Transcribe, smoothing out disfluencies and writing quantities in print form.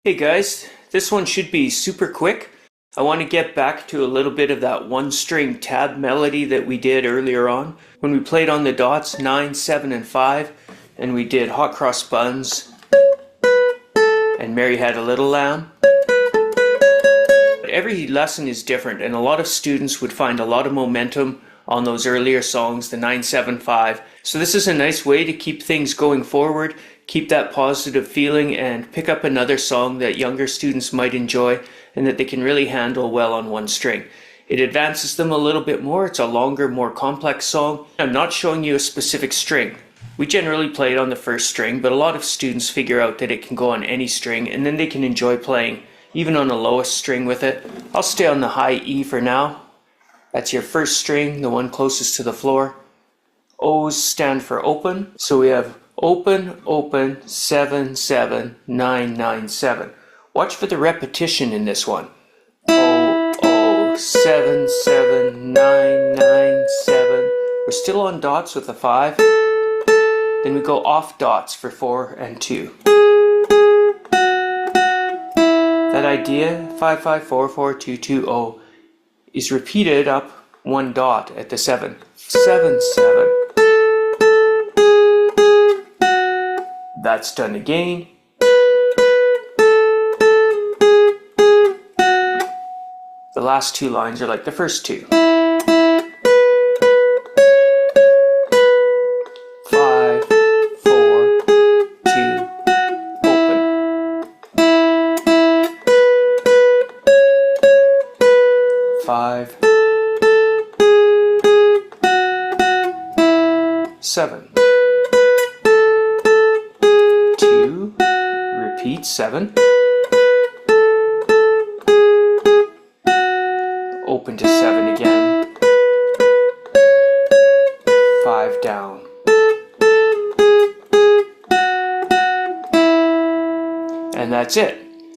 Hey guys, this one should be super quick. I want to get back to a little bit of that one string tab melody that we did earlier on when we played on the dots 9, 7, and 5, and we did Hot Cross Buns and Mary Had a Little Lamb. Every lesson is different, and a lot of students would find a lot of momentum on those earlier songs, the 9, 7, 5. So this is a nice way to keep things going forward, keep that positive feeling, and pick up another song that younger students might enjoy and that they can really handle well on one string. It advances them a little bit more. It's a longer, more complex song. I'm not showing you a specific string. We generally play it on the first string, but a lot of students figure out that it can go on any string, and then they can enjoy playing even on the lowest string with it. I'll stay on the high E for now. That's your first string, the one closest to the floor. O's stand for open, so we have open, open, 7, 7, 9, 9, 7. Watch for the repetition in this one. O, O, 7, 7, 9, 9, 7. We're still on dots with a 5. Then we go off dots for 4 and 2. That idea, 5, 5, 4, 4, 2, 2, O, is repeated up one dot at the 7. 7, 7. That's done again. The last two lines are like the first two. 5, 4, 2, open. 5, 7. 2, repeat 7. Open to 7 again. 5 down. And that's it.